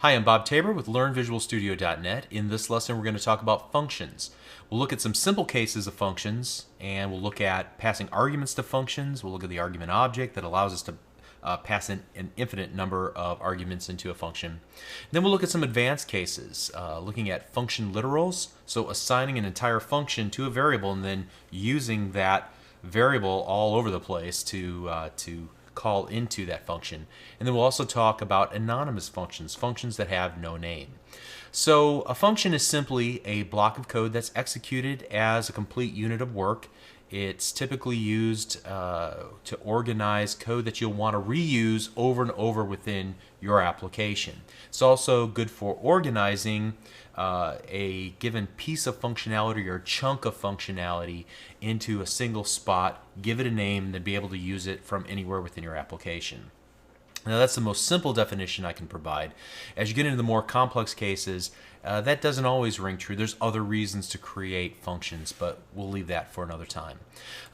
Hi, I'm Bob Tabor with LearnVisualStudio.net. In this lesson, we're going to talk about functions. We'll look at some simple cases of functions, and we'll look at passing arguments to functions. We'll look at the argument object that allows us to pass in an infinite number of arguments into a function. Then we'll look at some advanced cases, looking at function literals, so assigning an entire function to a variable and then using that variable all over the place to call into that function. And then we'll also talk about anonymous functions, functions that have no name. So a function is simply a block of code that's executed as a complete unit of work. It's typically used to organize code that you'll want to reuse over and over within your application. It's also good for organizing a given piece of functionality or chunk of functionality into a single spot, give it a name, and then be able to use it from anywhere within your application. Now that's the most simple definition I can provide. As you get into the more complex cases, that doesn't always ring true. There's other reasons to create functions, but we'll leave that for another time.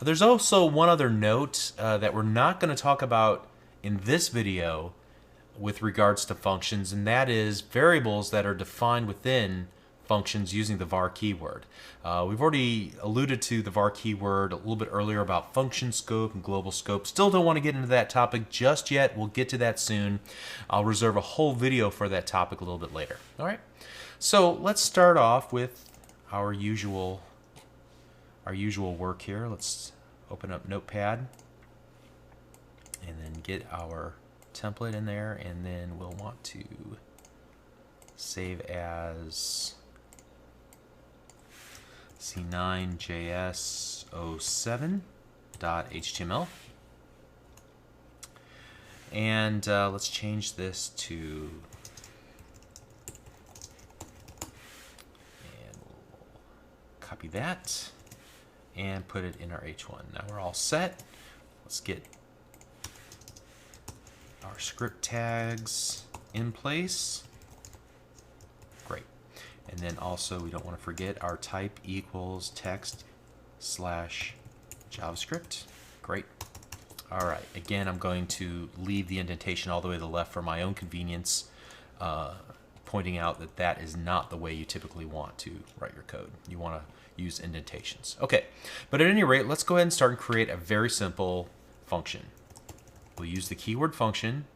There's also one other note that we're not going to talk about in this video with regards to functions, and that is variables that are defined within functions using the var keyword. We've already alluded to the var keyword a little bit earlier about function scope and global scope. Still don't want to get into that topic just yet. We'll get to that soon. I'll reserve a whole video for that topic a little bit later. All right. So let's start off with our usual work here. Let's open up Notepad and then get our template in there, and then we'll want to save as c9js07.html, and let's change this to, and we'll copy that and put it in our h1. Now we're all set. Let's get our script tags in place. Great. And then also we don't want to forget our type equals text / JavaScript. Great. All right. Again, I'm going to leave the indentation all the way to the left for my own convenience, pointing out that that is not the way you typically want to write your code. You want to use indentations. Okay. But at any rate, let's go ahead and start and create a very simple function. We'll use the keyword function,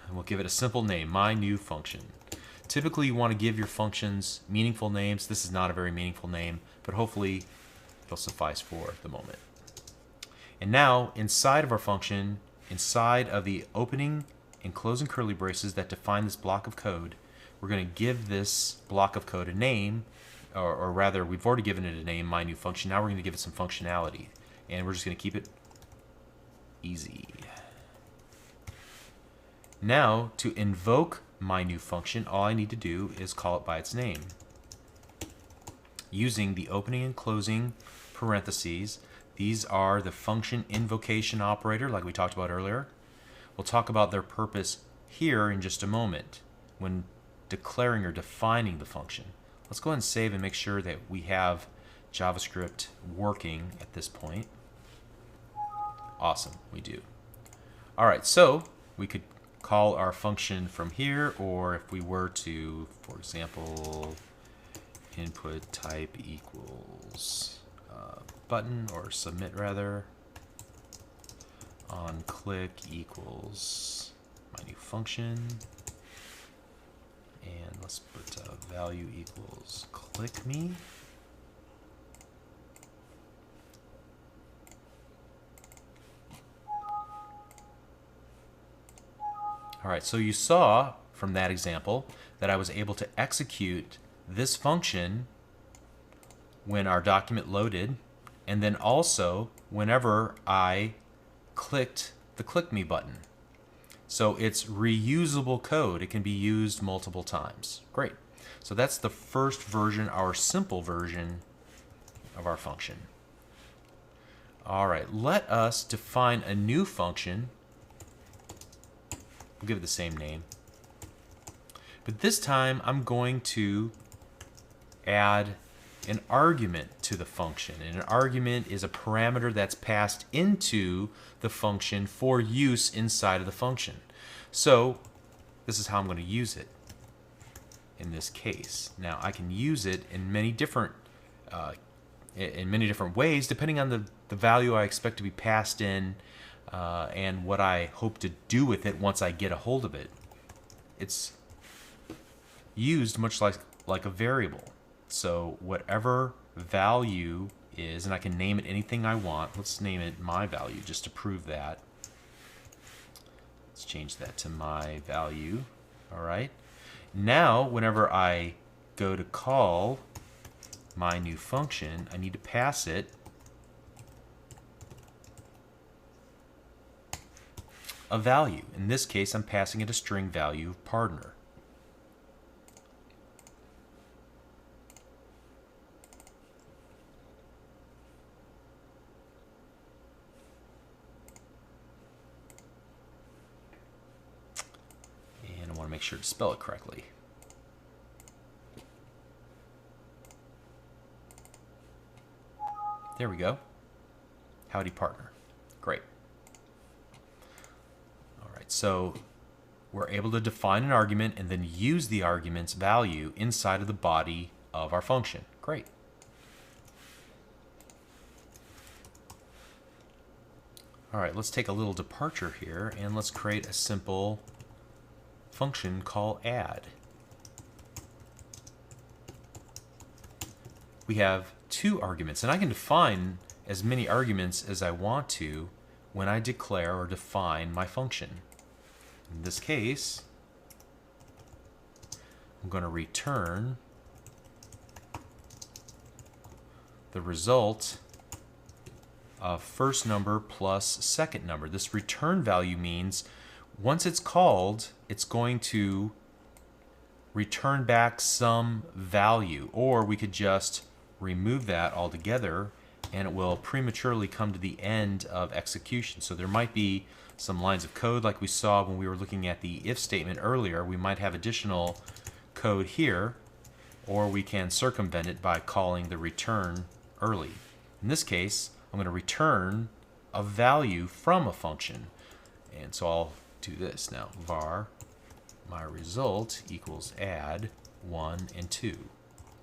and we'll give it a simple name, my new function. Typically, you want to give your functions meaningful names. This is not a very meaningful name, but hopefully it'll suffice for the moment. And now, inside of our function, inside of the opening and closing curly braces that define this block of code, we're going to give this block of code a name, or rather, we've already given it a name, my new function. Now we're going to give it some functionality, and we're just going to keep it easy. Now, to invoke my new function, all I need to do is call it by its name. Using the opening and closing parentheses, these are the function invocation operator, like we talked about earlier. We'll talk about their purpose here in just a moment when declaring or defining the function. Let's go ahead and save and make sure that we have JavaScript working at this point. Awesome, we do. All right, so we could call our function from here, or if we were to, for example, input type equals button, or submit rather, on click equals my new function, and let's put value equals click me. All right, so you saw from that example that I was able to execute this function when our document loaded, and then also whenever I clicked the click me button. So it's reusable code. It can be used multiple times. Great. So that's the first version, our simple version of our function. All right, let us define a new function. We'll give it the same name. But this time I'm going to add an argument to the function. And an argument is a parameter that's passed into the function for use inside of the function. So this is how I'm going to use it. in this case. Now I can use it in many different ways depending on the value I expect to be passed in and what I hope to do with it once I get a hold of it. It's used much like a variable. So whatever value is, and I can name it anything I want. Let's name it my value just to prove that. Let's change that to my value. All right. Now, whenever I go to call my new function, I need to pass it a value. In this case, I'm passing it a string value of partner. And I want to make sure to spell it correctly. There we go. Howdy partner. Great. All right, so we're able to define an argument and then use the argument's value inside of the body of our function. Great. All right, let's take a little departure here and let's create a simple function called add. We have two arguments, and I can define as many arguments as I want to when I declare or define my function. In this case, I'm going to return the result of first number plus second number. This return value means once it's called, it's going to return back some value, or we could just remove that altogether and it will prematurely come to the end of execution. So there might be some lines of code like we saw when we were looking at the if statement earlier. We might have additional code here, or we can circumvent it by calling the return early. In this case, I'm going to return a value from a function. And so I'll do this now. Var my result equals add 1 and 2.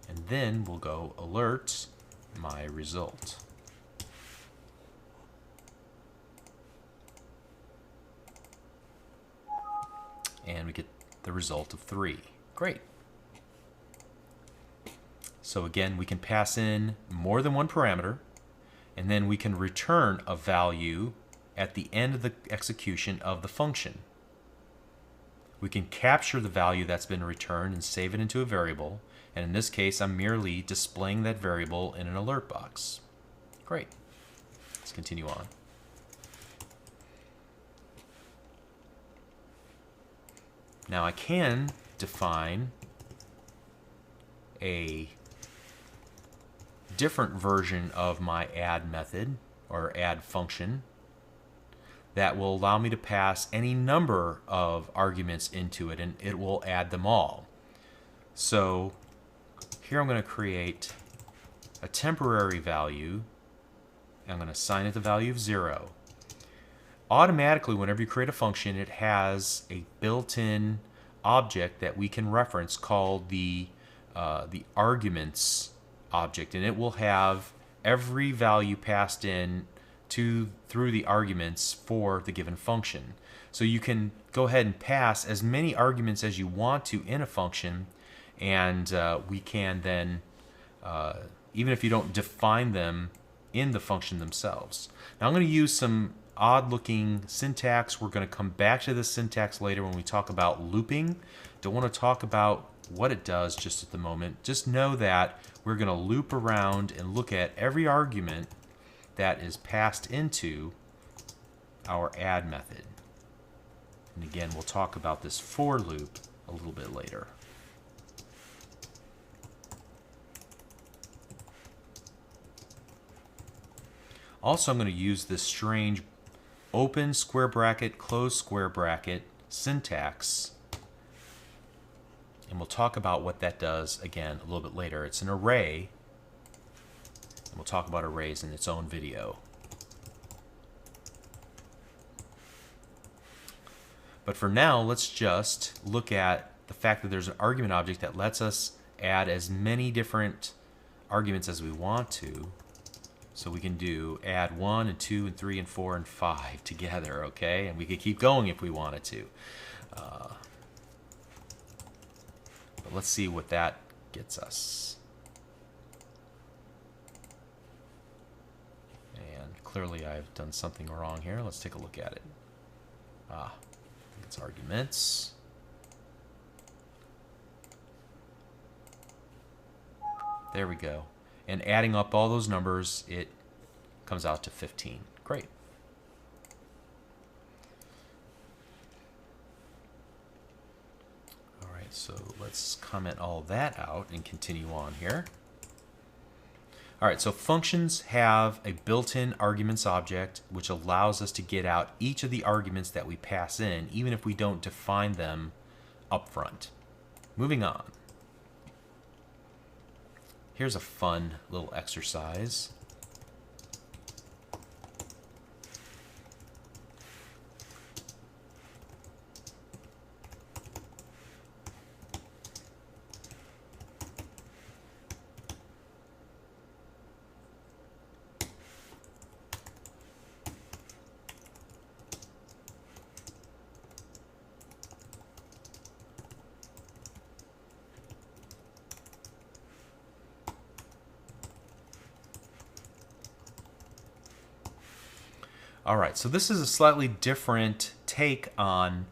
And then we'll go alert my result. And we get the result of 3. Great. So again, we can pass in more than one parameter, and then we can return a value at the end of the execution of the function. We can capture the value that's been returned and save it into a variable. And in this case, I'm merely displaying that variable in an alert box. Great. Let's continue on. Now I can define a different version of my add method or add function that will allow me to pass any number of arguments into it, and it will add them all. So here I'm going to create a temporary value. I'm going to assign it the value of 0. Automatically, whenever you create a function, it has a built-in object that we can reference called the arguments object, and it will have every value passed in through the arguments for the given function. So you can go ahead and pass as many arguments as you want to in a function, and we can then, even if you don't define them in the function themselves. Now I'm going to use some odd looking syntax. We're going to come back to this syntax later when we talk about looping. Don't want to talk about what it does just at the moment. Just know that we're going to loop around and look at every argument that is passed into our add method. And again, we'll talk about this for loop a little bit later. Also, I'm going to use this strange open square bracket, close square bracket syntax. And we'll talk about what that does again a little bit later. It's an array. And we'll talk about arrays in its own video. But for now, let's just look at the fact that there's an argument object that lets us add as many different arguments as we want to. So we can do add 1 and 2 and 3 and 4 and 5 together, okay? And we could keep going if we wanted to. But let's see what that gets us. And clearly I've done something wrong here. Let's take a look at it. It's arguments. There we go. And adding up all those numbers, it comes out to 15. Great. All right, so let's comment all that out and continue on here. All right, so functions have a built-in arguments object, which allows us to get out each of the arguments that we pass in, even if we don't define them up front. Moving on. Here's a fun little exercise. All right, so this is a slightly different take on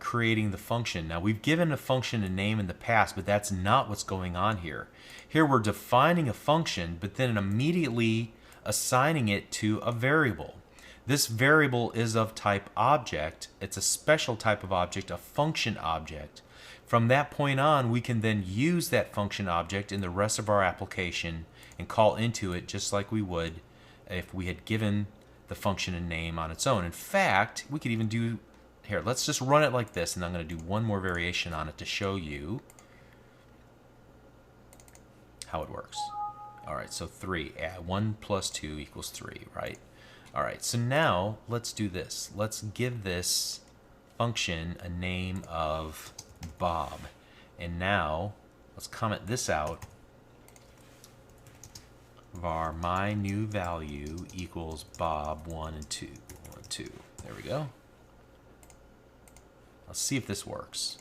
creating the function. Now, we've given a function a name in the past, but that's not what's going on here. Here we're defining a function, but then immediately assigning it to a variable. This variable is of type object. It's a special type of object, a function object. From that point on, we can then use that function object in the rest of our application and call into it just like we would if we had given the function a name on its own. In fact, we could even do, here, let's just run it like this, and I'm going to do one more variation on it to show you how it works. All right, so 3, add 1 plus 2 equals 3, right? All right, so now let's do this. Let's give this function a name of Bob. And now let's comment this out. Var my new value equals Bob 1 and 2. 1, 2. There we go. Let's see if this works.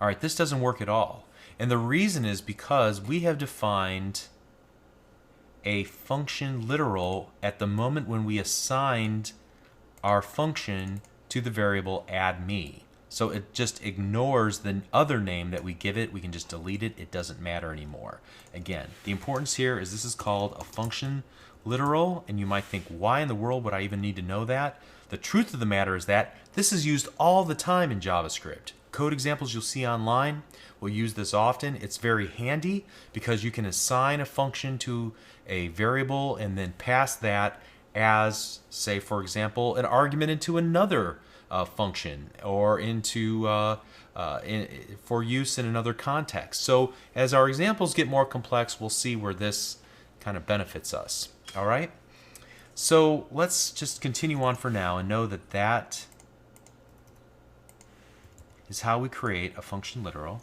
All right, this doesn't work at all. And the reason is because we have defined a function literal at the moment when we assigned our function to the variable add me. So it just ignores the other name that we give it. We can just delete it. It doesn't matter anymore. Again, the importance here is this is called a function literal, and you might think, why in the world would I even need to know that? The truth of the matter is that this is used all the time in JavaScript. Code examples you'll see online will use this often. It's very handy because you can assign a function to a variable and then pass that as, say, for example, an argument into another function or into for use in another context. So as our examples get more complex, we'll see where this kind of benefits us. All right. So let's just continue on for now and know that that is how we create a function literal.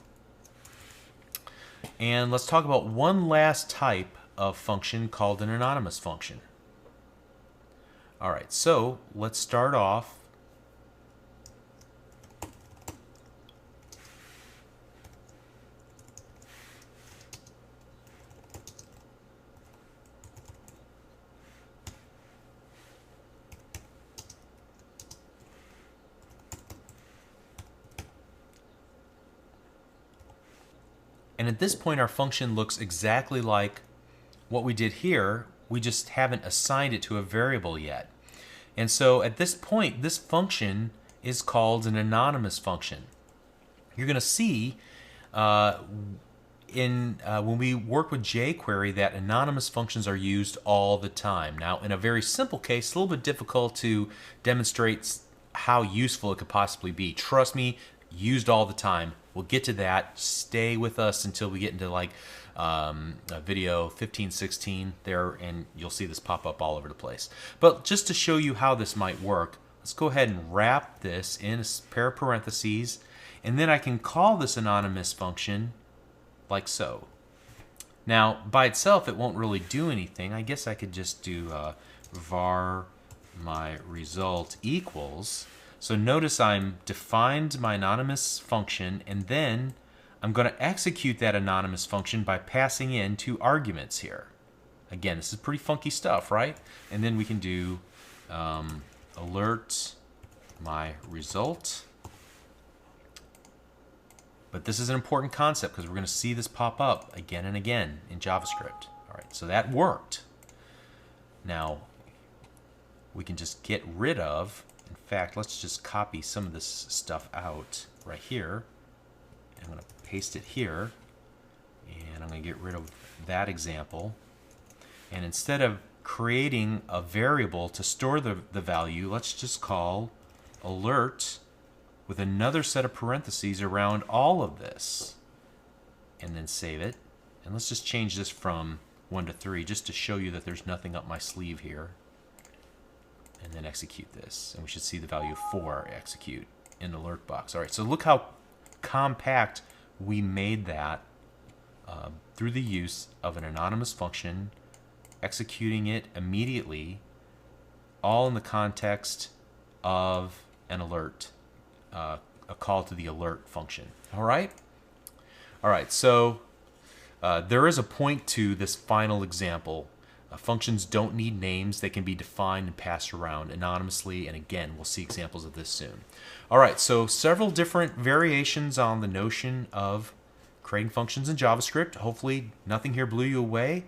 And let's talk about one last type of function called an anonymous function. All right, so let's start off and at this point, our function looks exactly like what we did here. We just haven't assigned it to a variable yet. And so at this point, this function is called an anonymous function. You're going to see when we work with jQuery that anonymous functions are used all the time. Now, in a very simple case, a little bit difficult to demonstrate how useful it could possibly be. Trust me, used all the time. We'll get to that. Stay with us until we get into like video 15, 16 there, and you'll see this pop up all over the place. But just to show you how this might work, let's go ahead and wrap this in a pair of parentheses, And then I can call this anonymous function like so. Now, by itself, it won't really do anything. I guess I could just do var my result equals. So notice I'm defined my anonymous function, and then I'm going to execute that anonymous function by passing in 2 arguments here. Again, this is pretty funky stuff, right? And then we can do alert my result. But this is an important concept because we're going to see this pop up again and again in JavaScript. All right, so that worked. Now, we can just get rid of, in fact, let's just copy some of this stuff out right here. I'm going to paste it here, and I'm going to get rid of that example. And instead of creating a variable to store the value, let's just call alert with another set of parentheses around all of this, and then save it. And let's just change this from 1 to 3 just to show you that there's nothing up my sleeve here. And then execute this, and we should see the value of 4 execute in the alert box. All right, so look how compact we made that through the use of an anonymous function, executing it immediately, all in the context of an alert, a call to the alert function. All right? All right, so there is a point to this final example. Functions don't need names. They can be defined and passed around anonymously, and again, we'll see examples of this soon. All right, so several different variations on the notion of creating functions in JavaScript. Hopefully nothing here blew you away.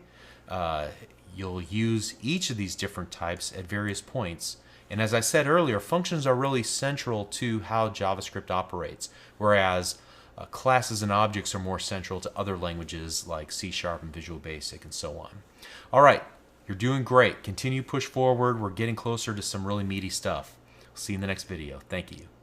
You'll use each of these different types at various points. And as I said earlier, functions are really central to how JavaScript operates, whereas classes and objects are more central to other languages like C# and Visual Basic and so on. All right, you're doing great. Continue push forward. We're getting closer to some really meaty stuff. See you in the next video. Thank you.